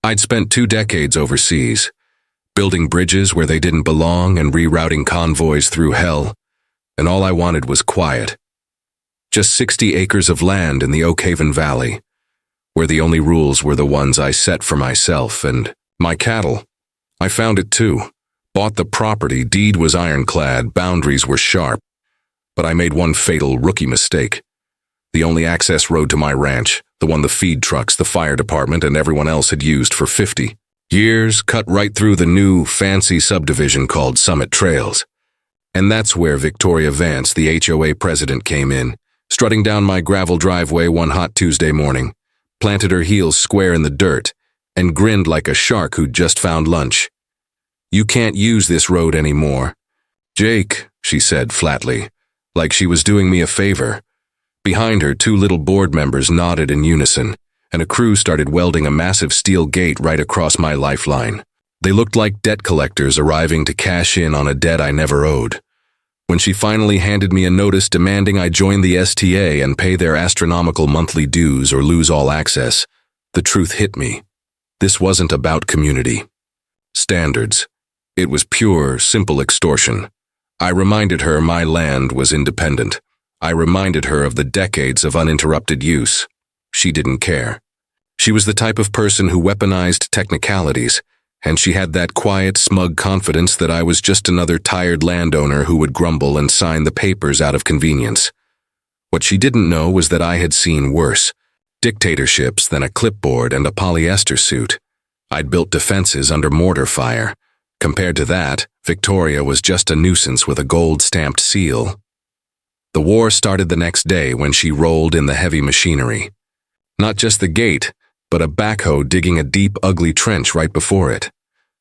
I'd spent 2 decades overseas, building bridges where they didn't belong and rerouting convoys through hell, and all I wanted was quiet. Just 60 acres of land in the Oakhaven Valley, where the only rules were the ones I set for myself and my cattle. I found it too. Bought the property, deed was ironclad, boundaries were sharp. But I made one fatal rookie mistake. The only access road to my ranch, the one the feed trucks, the fire department, and everyone else had used for 50 years, cut right through the new, fancy subdivision called Summit Trails. And that's where Victoria Vance, the HOA president, came in, strutting down my gravel driveway one hot Tuesday morning, planted her heels square in the dirt, and grinned like a shark who'd just found lunch. "You can't use this road anymore." "Jake," she said flatly, like she was doing me a favor. Behind her, 2 little board members nodded in unison, and a crew started welding a massive steel gate right across my lifeline. They looked like debt collectors arriving to cash in on a debt I never owed. When she finally handed me a notice demanding I join the STA and pay their astronomical monthly dues or lose all access, the truth hit me. This wasn't about community standards. It was pure, simple extortion. I reminded her my land was independent. I reminded her of the decades of uninterrupted use. She didn't care. She was the type of person who weaponized technicalities, and she had that quiet, smug confidence that I was just another tired landowner who would grumble and sign the papers out of convenience. What she didn't know was that I had seen worse dictatorships than a clipboard and a polyester suit. I'd built defenses under mortar fire. Compared to that, Victoria was just a nuisance with a gold-stamped seal. The war started the next day when she rolled in the heavy machinery. Not just the gate, but a backhoe digging a deep, ugly trench right before it.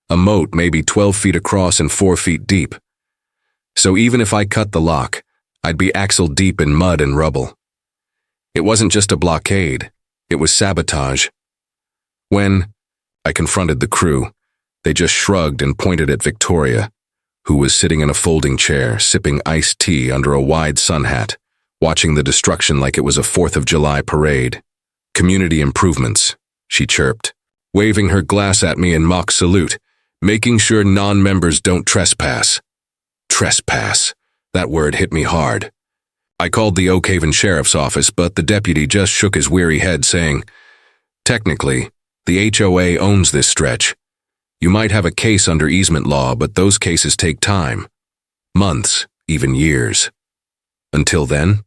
A moat maybe 12 feet across and 4 feet deep. So even if I cut the lock, I'd be axle deep in mud and rubble. It wasn't just a blockade, it was sabotage. When I confronted the crew, they just shrugged and pointed at Victoria, who was sitting in a folding chair, sipping iced tea under a wide sun hat, watching the destruction like it was a 4th of July parade. "Community improvements," she chirped, waving her glass at me in mock salute, "making sure non-members don't trespass." Trespass. That word hit me hard. I called the Oakhaven Sheriff's Office, but the deputy just shook his weary head, saying, "Technically, the HOA owns this stretch. You might have a case under easement law, but those cases take time. Months, even years. Until then,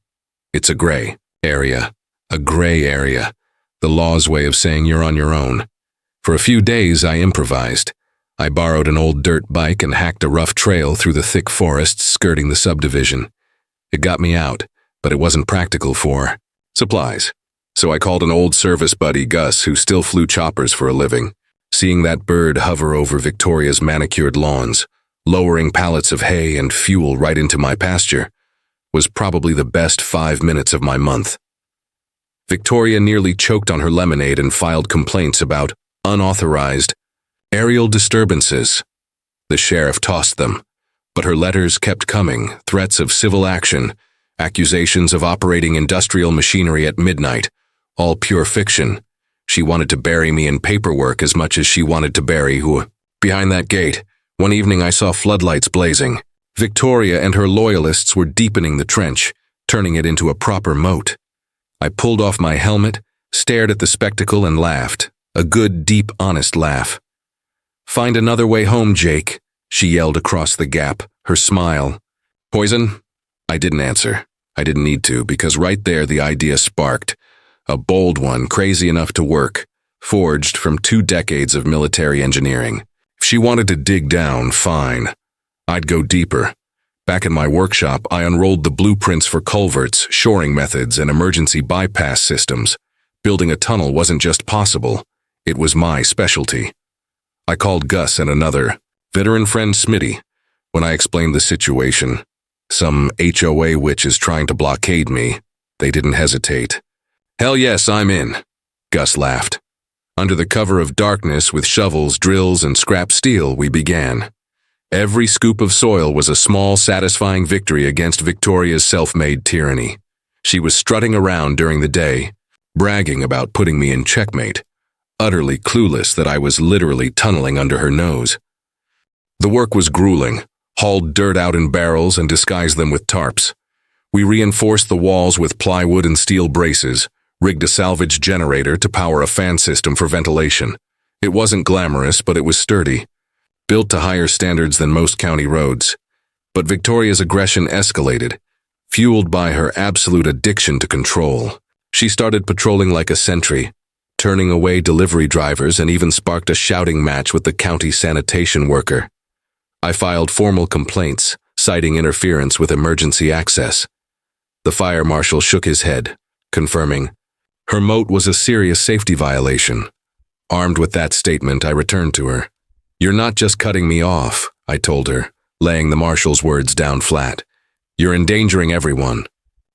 it's a gray area. A gray area. The law's way of saying you're on your own." For a few days, I improvised. I borrowed an old dirt bike and hacked a rough trail through the thick forests skirting the subdivision. It got me out, but it wasn't practical for supplies. So I called an old service buddy, Gus, who still flew choppers for a living. Seeing that bird hover over Victoria's manicured lawns, lowering pallets of hay and fuel right into my pasture, was probably the best 5 minutes of my month. Victoria nearly choked on her lemonade and filed complaints about unauthorized aerial disturbances. The sheriff tossed them, but her letters kept coming, threats of civil action, accusations of operating industrial machinery at midnight, all pure fiction. She wanted to bury me in paperwork as much as she wanted to bury who. Behind that gate, one evening I saw floodlights blazing. Victoria and her loyalists were deepening the trench, turning it into a proper moat. I pulled off my helmet, stared at the spectacle and laughed. A good, deep, honest laugh. "Find another way home, Jake," she yelled across the gap, her smile. "Poison?" I didn't answer. I didn't need to, because right there the idea sparked. A bold one, crazy enough to work, forged from 2 decades of military engineering. If she wanted to dig down, fine. I'd go deeper. Back in my workshop, I unrolled the blueprints for culverts, shoring methods, and emergency bypass systems. Building a tunnel wasn't just possible, it was my specialty. I called Gus and another, veteran friend Smitty, when I explained the situation. Some HOA witch is trying to blockade me. They didn't hesitate. "Hell yes, I'm in," Gus laughed. Under the cover of darkness, with shovels, drills, and scrap steel, we began. Every scoop of soil was a small, satisfying victory against Victoria's self-made tyranny. She was strutting around during the day, bragging about putting me in checkmate. utterly clueless that I was literally tunneling under her nose. The work was grueling, hauled dirt out in barrels and disguised them with tarps. We reinforced the walls with plywood and steel braces, rigged a salvage generator to power a fan system for ventilation. It wasn't glamorous, but it was sturdy, built to higher standards than most county roads. But Victoria's aggression escalated, fueled by her absolute addiction to control. She started patrolling like a sentry, turning away delivery drivers, and even sparked a shouting match with the county sanitation worker. I filed formal complaints, citing interference with emergency access. The fire marshal shook his head, confirming her moat was a serious safety violation. Armed with that statement, I returned to her. "You're not just cutting me off," I told her, laying the marshal's words down flat. "You're endangering everyone.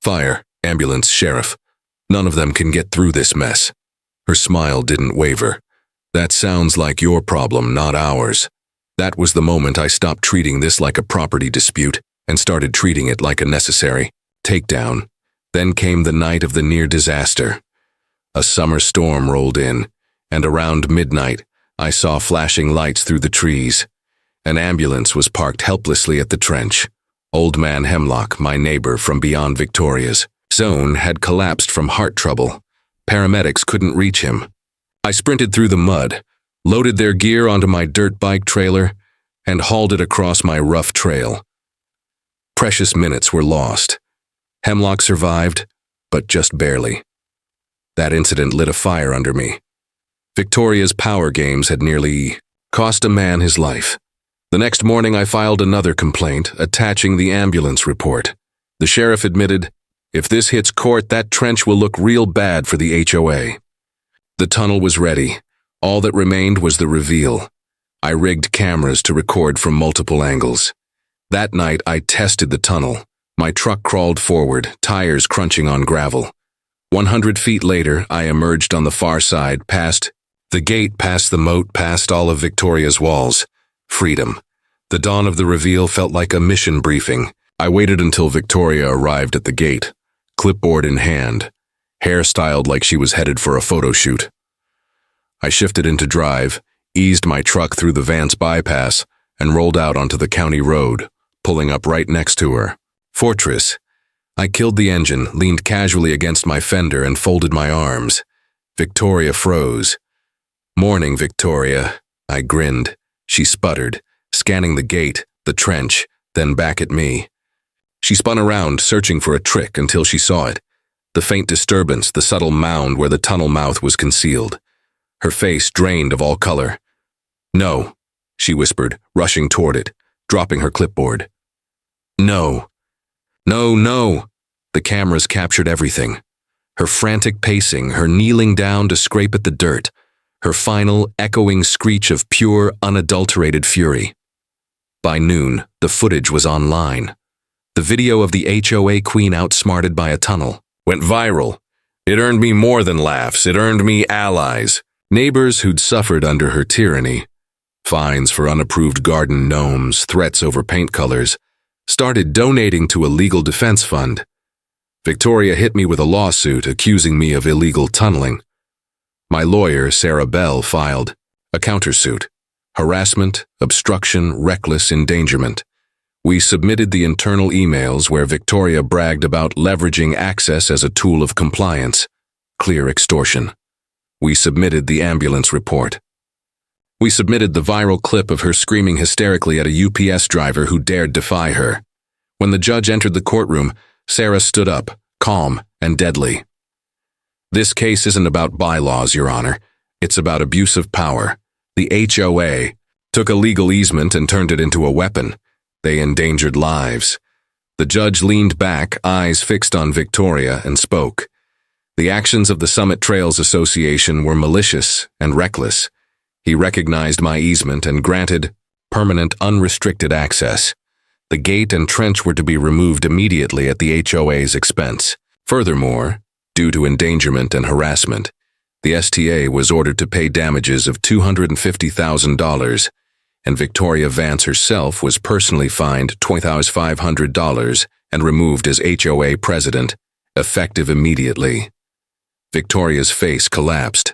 Fire, ambulance, sheriff. None of them can get through this mess." Her smile didn't waver. "That sounds like your problem, not ours." That was the moment I stopped treating this like a property dispute and started treating it like a necessary takedown. Then came the night of the near disaster. A summer storm rolled in, and around midnight, I saw flashing lights through the trees. An ambulance was parked helplessly at the trench. Old Man Hemlock, my neighbor from beyond Victoria's zone, had collapsed from heart trouble. Paramedics couldn't reach him. I sprinted through the mud, loaded their gear onto my dirt bike trailer, and hauled it across my rough trail. Precious minutes were lost. Hemlock survived, but just barely. That incident lit a fire under me. Victoria's power games had nearly cost a man his life. The next morning I filed another complaint, attaching the ambulance report. The sheriff admitted, "If this hits court, that trench will look real bad for the HOA." The tunnel was ready. All that remained was the reveal. I rigged cameras to record from multiple angles. That night I tested the tunnel. My truck crawled forward, tires crunching on gravel. 100 feet later, I emerged on the far side, past the gate, past the moat, past all of Victoria's walls. Freedom. The dawn of the reveal felt like a mission briefing. I waited until Victoria arrived at the gate, clipboard in hand, hair styled like she was headed for a photo shoot. I shifted into drive, eased my truck through the Vance bypass, and rolled out onto the county road, pulling up right next to her. Fortress. I killed the engine, leaned casually against my fender, and folded my arms. Victoria froze. "Morning, Victoria." I grinned. She sputtered, scanning the gate, the trench, then back at me. She spun around, searching for a trick until she saw it. The faint disturbance, the subtle mound where the tunnel mouth was concealed. Her face drained of all color. "No," she whispered, rushing toward it, dropping her clipboard. "No. No, no." The cameras captured everything. Her frantic pacing, her kneeling down to scrape at the dirt, her final, echoing screech of pure, unadulterated fury. By noon, the footage was online. The video of the HOA queen outsmarted by a tunnel went viral. It earned me more than laughs, it earned me allies. Neighbors who'd suffered under her tyranny, fines for unapproved garden gnomes, threats over paint colors, started donating to a legal defense fund. Victoria hit me with a lawsuit accusing me of illegal tunneling. My lawyer, Sarah Bell, filed a countersuit. Harassment, obstruction, reckless endangerment. We submitted the internal emails where Victoria bragged about leveraging access as a tool of compliance. Clear extortion. We submitted the ambulance report. We submitted the viral clip of her screaming hysterically at a UPS driver who dared defy her. When the judge entered the courtroom, Sarah stood up, calm and deadly. "This case isn't about bylaws, Your Honor. It's about abuse of power. The HOA took a legal easement and turned it into a weapon. They endangered lives." The judge leaned back, eyes fixed on Victoria, and spoke. "The actions of the Summit Trails Association were malicious and reckless. He recognized my easement and granted permanent, unrestricted access. The gate and trench were to be removed immediately at the HOA's expense. Furthermore, due to endangerment and harassment, the STA was ordered to pay damages of $250,000, and Victoria Vance herself was personally fined $2,500 and removed as HOA president, effective immediately." Victoria's face collapsed.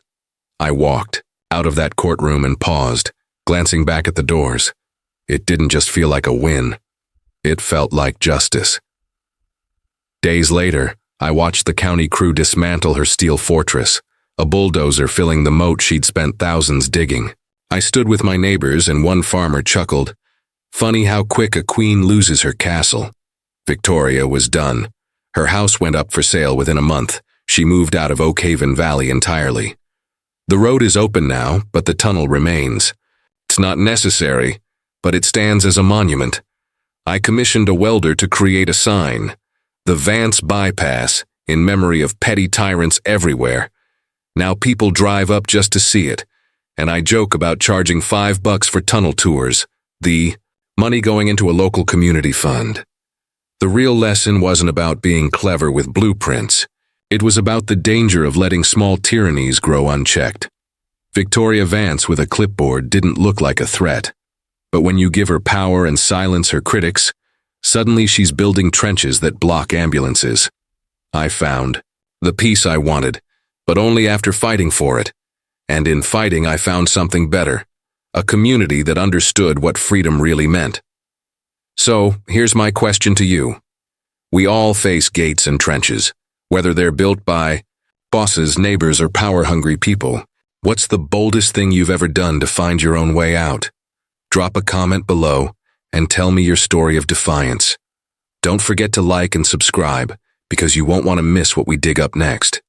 I walked out of that courtroom and paused, glancing back at the doors. It didn't just feel like a win. It felt like justice. Days later, I watched the county crew dismantle her steel fortress, a bulldozer filling the moat she'd spent thousands digging. I stood with my neighbors and one farmer chuckled, "Funny how quick a queen loses her castle." Victoria was done. Her house went up for sale within a month. She moved out of Oak Haven Valley entirely. The road is open now, but the tunnel remains. It's not necessary, but it stands as a monument. I commissioned a welder to create a sign, the Vance Bypass, in memory of petty tyrants everywhere. Now people drive up just to see it, and I joke about charging $5 for tunnel tours, the money going into a local community fund. The real lesson wasn't about being clever with blueprints. It was about the danger of letting small tyrannies grow unchecked. Victoria Vance with a clipboard didn't look like a threat. But when you give her power and silence her critics, suddenly she's building trenches that block ambulances. I found the peace I wanted, but only after fighting for it. And in fighting I found something better, a community that understood what freedom really meant. So, here's my question to you. We all face gates and trenches, whether they're built by bosses, neighbors, or power-hungry people. What's the boldest thing you've ever done to find your own way out? Drop a comment below and tell me your story of defiance. Don't forget to like and subscribe, because you won't want to miss what we dig up next.